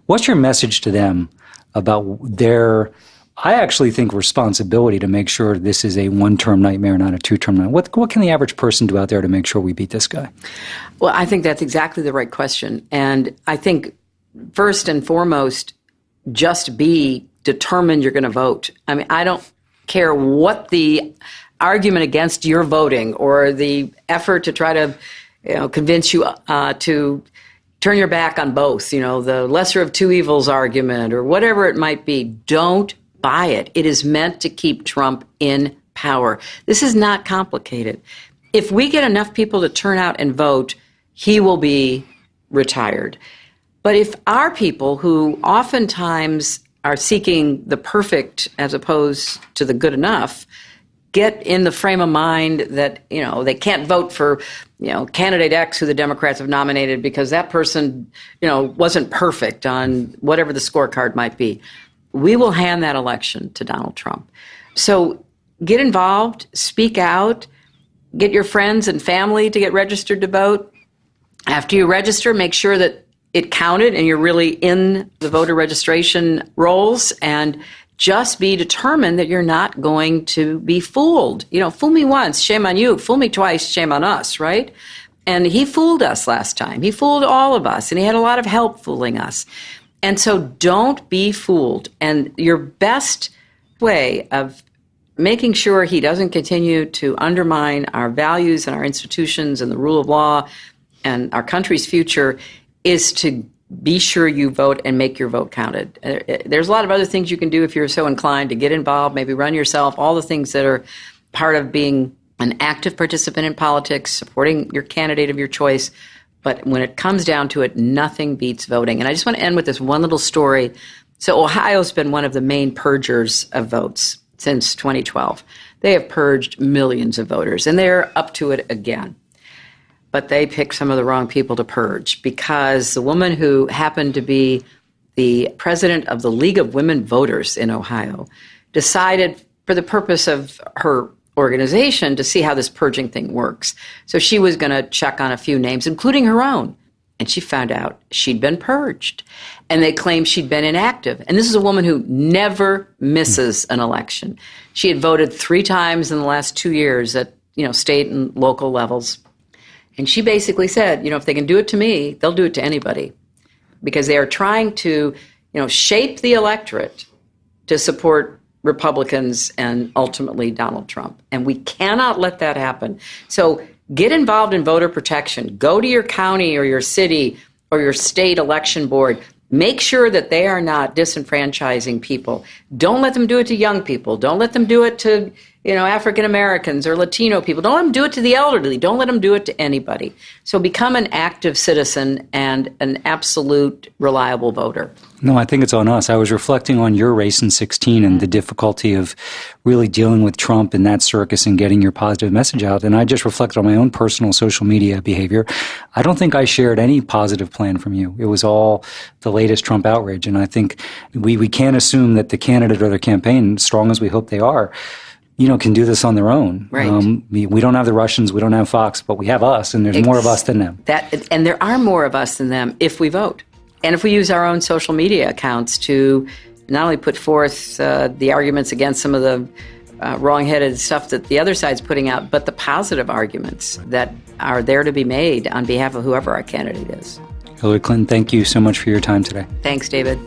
What's your message to them about their, I actually think, responsibility to make sure this is a one-term nightmare, not a two-term nightmare? What can the average person do out there to make sure we beat this guy? Well, I think that's exactly the right question. And I think first and foremost, just be determined you're going to vote. I mean, I don't care what the argument against your voting or the effort to try to convince you to turn your back on both, the lesser of two evils argument or whatever it might be. Don't buy it. It is meant to keep Trump in power. This is not complicated. If we get enough people to turn out and vote, he will be retired. But if our people, who oftentimes are seeking the perfect as opposed to the good enough, get in the frame of mind that, they can't vote for, candidate X who the Democrats have nominated because that person, wasn't perfect on whatever the scorecard might be, we will hand that election to Donald Trump. So get involved, speak out, get your friends and family to get registered to vote. After you register, make sure that it counted and you're really in the voter registration rolls, and just be determined that you're not going to be fooled. Fool me once, shame on you. Fool me twice, shame on us, right? And he fooled us last time. He fooled all of us, and he had a lot of help fooling us. And so don't be fooled. And your best way of making sure he doesn't continue to undermine our values and our institutions and the rule of law and our country's future is to be sure you vote and make your vote counted. There's a lot of other things you can do if you're so inclined to get involved, maybe run yourself, all the things that are part of being an active participant in politics, supporting your candidate of your choice. But when it comes down to it, nothing beats voting. And I just want to end with this one little story. So Ohio's been one of the main purgers of votes since 2012. They have purged millions of voters, and they're up to it again. But they picked some of the wrong people to purge, because the woman who happened to be the president of the League of Women Voters in Ohio, decided for the purpose of her organization to see how this purging thing works. So she was going to check on a few names, including her own. And she found out she'd been purged. And they claimed she'd been inactive. And this is a woman who never misses an election. She had voted 3 times in the last 2 years at, state and local levels. And she basically said, if they can do it to me, they'll do it to anybody. Because they are trying to, shape the electorate to support Republicans and ultimately Donald Trump. And we cannot let that happen. So get involved in voter protection. Go to your county or your city or your state election board. Make sure that they are not disenfranchising people. Don't let them do it to young people. Don't let them do it to, African Americans or Latino people. Don't let them do it to the elderly. Don't let them do it to anybody. So become an active citizen and an absolute reliable voter. No, I think it's on us. I was reflecting on your race in 2016 and the difficulty of really dealing with Trump and that circus and getting your positive message out. And I just reflected on my own personal social media behavior. I don't think I shared any positive plan from you. It was all the latest Trump outrage. And I think we can't assume that the candidate or their campaign, strong as we hope they are, can do this on their own. Right. We don't have the Russians, we don't have Fox, but we have us, and there's more of us than them. And there are more of us than them if we vote. And if we use our own social media accounts to not only put forth the arguments against some of the wrong-headed stuff that the other side's putting out, but the positive arguments that are there to be made on behalf of whoever our candidate is. Hillary Clinton, thank you so much for your time today. Thanks, David.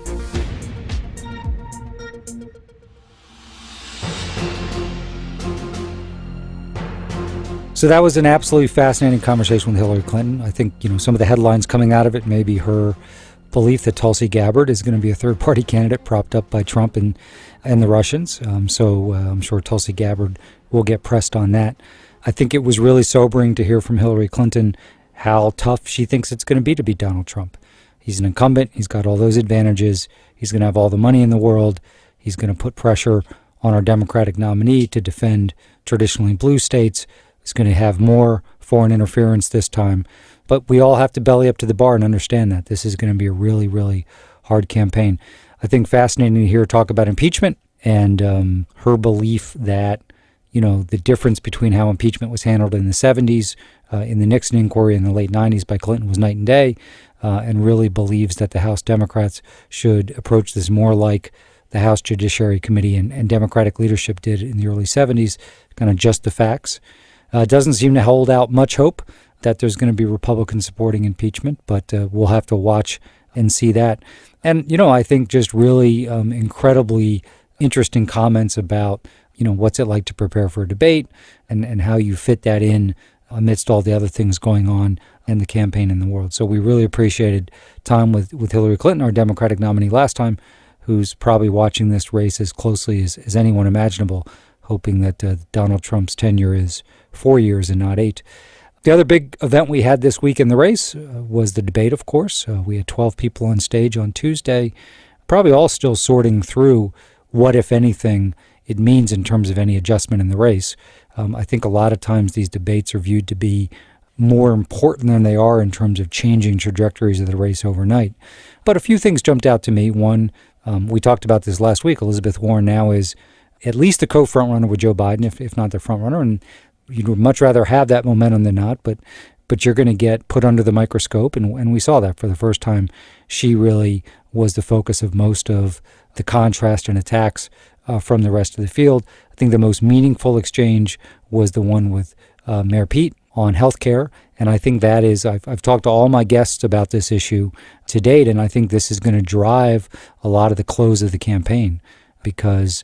So that was an absolutely fascinating conversation with Hillary Clinton. I think, some of the headlines coming out of it may be her belief that Tulsi Gabbard is going to be a third-party candidate propped up by Trump and the Russians. So I'm sure Tulsi Gabbard will get pressed on that. I think it was really sobering to hear from Hillary Clinton how tough she thinks it's going to be Donald Trump. He's an incumbent. He's got all those advantages. He's going to have all the money in the world. He's going to put pressure on our Democratic nominee to defend traditionally blue states. He's going to have more foreign interference this time. But we all have to belly up to the bar and understand that this is going to be a really, really hard campaign. I think fascinating to hear her talk about impeachment and her belief that, the difference between how impeachment was handled in the 70s, in the Nixon inquiry in the late 90s by Clinton was night and day, and really believes that the House Democrats should approach this more like the House Judiciary Committee and Democratic leadership did in the early 70s, kind of just the facts. Doesn't seem to hold out much hope that there's going to be Republicans supporting impeachment, but we'll have to watch and see that. And, I think just really incredibly interesting comments about, what's it like to prepare for a debate and how you fit that in amidst all the other things going on in the campaign in the world. So we really appreciated time with Hillary Clinton, our Democratic nominee last time, who's probably watching this race as closely as anyone imaginable, hoping that Donald Trump's tenure is 4 years and not 8. The other big event we had this week in the race was the debate, of course. We had 12 people on stage on Tuesday, probably all still sorting through what, if anything, it means in terms of any adjustment in the race. I think a lot of times these debates are viewed to be more important than they are in terms of changing trajectories of the race overnight. But a few things jumped out to me. One, we talked about this last week. Elizabeth Warren now is at least the co-frontrunner with Joe Biden, if not the frontrunner, and you'd much rather have that momentum than not, but you're going to get put under the microscope, and we saw that for the first time. She really was the focus of most of the contrast and attacks from the rest of the field. I think the most meaningful exchange was the one with Mayor Pete on healthcare, and I think that is, I've talked to all my guests about this issue to date, and I think this is going to drive a lot of the close of the campaign because,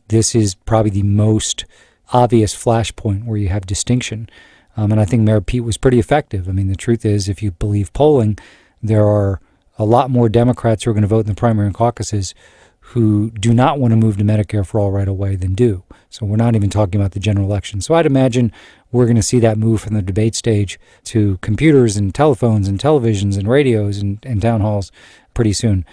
this is probably the most obvious flashpoint where you have distinction. And I think Mayor Pete was pretty effective. I mean, the truth is, if you believe polling, there are a lot more Democrats who are going to vote in the primary and caucuses who do not want to move to Medicare for all right away than do. So we're not even talking about the general election. So I'd imagine we're going to see that move from the debate stage to computers and telephones and televisions and radios and town halls pretty soon.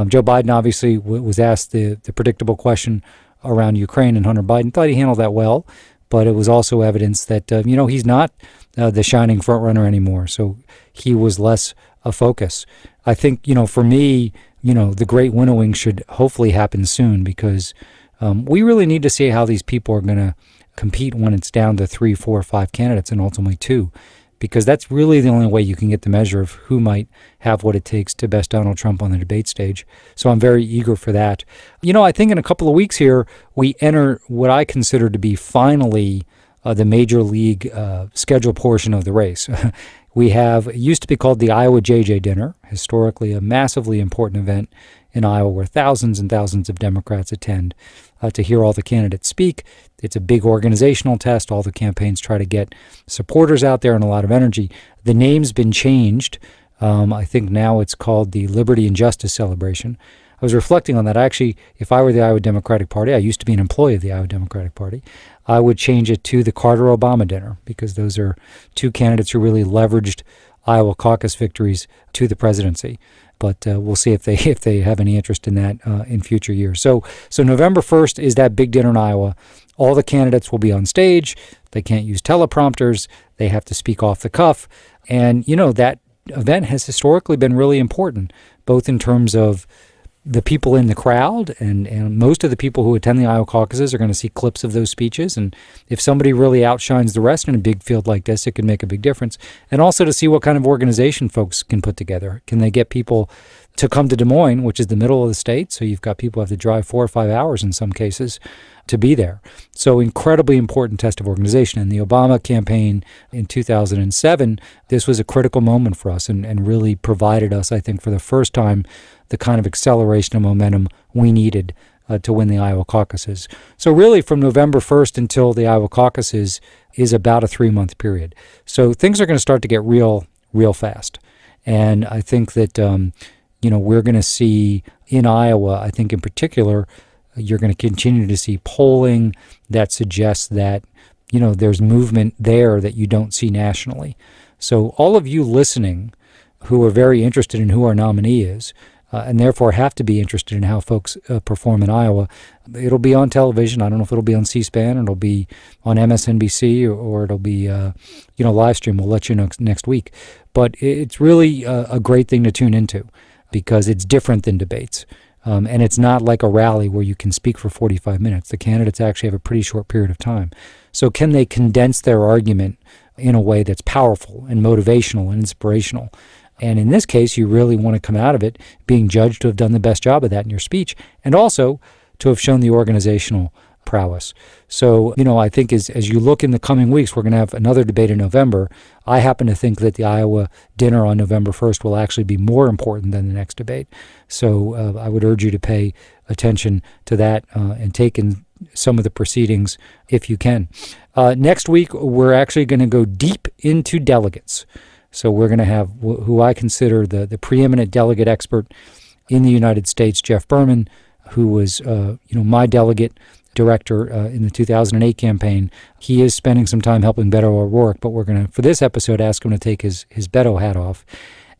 Joe Biden obviously was asked the predictable question around Ukraine, and Hunter Biden thought he handled that well, but it was also evidence that, he's not the shining front runner anymore. So he was less a focus. I think, for me, the great winnowing should hopefully happen soon, because we really need to see how these people are going to compete when it's down to 3, 4, 5 candidates and ultimately 2, because that's really the only way you can get the measure of who might have what it takes to best Donald Trump on the debate stage. So I'm very eager for that. I think in a couple of weeks here, we enter what I consider to be finally the major league schedule portion of the race. We have, it used to be called the Iowa JJ Dinner, historically a massively important event in Iowa where thousands and thousands of Democrats attend to hear all the candidates speak. It's a big organizational test. All the campaigns try to get supporters out there and a lot of energy. The name's been changed. I think now it's called the Liberty and Justice Celebration. I was reflecting on that. Actually, if I were the Iowa Democratic Party, I used to be an employee of the Iowa Democratic Party, I would change it to the Carter-Obama Dinner, because those are two candidates who really leveraged Iowa caucus victories to the presidency. But we'll see if they have any interest in that in future years. So November 1st is that big dinner in Iowa. All the candidates will be on stage. They can't use teleprompters. They have to speak off the cuff. And, that event has historically been really important, both in terms of the people in the crowd, and most of the people who attend the Iowa caucuses are going to see clips of those speeches. And if somebody really outshines the rest in a big field like this, it can make a big difference. And also to see what kind of organization folks can put together. Can they get people to come to Des Moines, which is the middle of the state? So you've got people who have to drive 4 or 5 hours in some cases to be there. So incredibly important test of organization. In the Obama campaign in 2007, this was a critical moment for us and really provided us, I think, for the first time, the kind of acceleration of momentum we needed to win the Iowa caucuses. So really from November 1st until the Iowa caucuses is about a 3-month period. So things are going to start to get real fast. And I think that, we're going to see in Iowa, I think in particular, you're going to continue to see polling that suggests that, there's movement there that you don't see nationally. So all of you listening who are very interested in who our nominee is, and therefore have to be interested in how folks perform in Iowa, it'll be on television. I don't know if it'll be on C-SPAN, or it'll be on MSNBC, or it'll be, live stream. We'll let you know next week. But it's really a great thing to tune into, because it's different than debates. And it's not like a rally where you can speak for 45 minutes. The candidates actually have a pretty short period of time. So can they condense their argument in a way that's powerful and motivational and inspirational? And in this case, you really want to come out of it being judged to have done the best job of that in your speech, and also to have shown the organizational prowess. So, I think as you look in the coming weeks, we're going to have another debate in November. I happen to think that the Iowa dinner on November 1st will actually be more important than the next debate. So I would urge you to pay attention to that and take in some of the proceedings if you can. Next week, we're actually going to go deep into delegates. So we're going to have who I consider the preeminent delegate expert in the United States, Jeff Berman, who was my delegate director in the 2008 campaign. He is spending some time helping Beto O'Rourke, but we're going to, for this episode, ask him to take his Beto hat off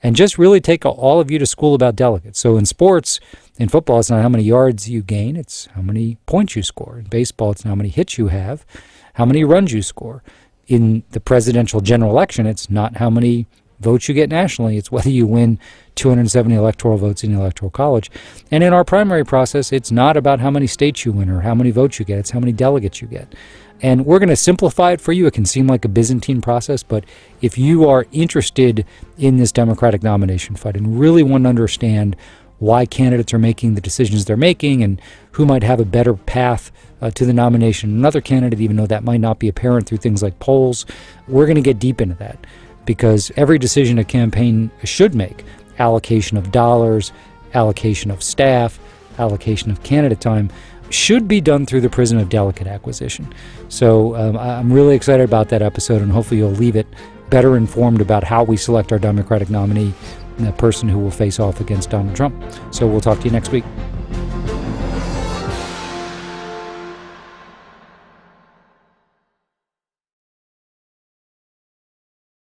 and just really take all of you to school about delegates. So in sports, in football, it's not how many yards you gain, it's how many points you score. In baseball, it's not how many hits you have, how many runs you score. In the presidential general election, it's not how many votes you get nationally. It's whether you win 270 electoral votes in the Electoral College. And in our primary process, it's not about how many states you win or how many votes you get. It's how many delegates you get. And we're going to simplify it for you. It can seem like a Byzantine process, but if you are interested in this Democratic nomination fight and really want to understand why candidates are making the decisions they're making and who might have a better path to the nomination, another candidate, even though that might not be apparent through things like polls, we're going to get deep into that, because every decision a campaign should make, allocation of dollars, allocation of staff, allocation of candidate time, should be done through the prism of delegate acquisition. So I'm really excited about that episode, and hopefully you'll leave it better informed about how we select our Democratic nominee and the person who will face off against Donald Trump. So we'll talk to you next week.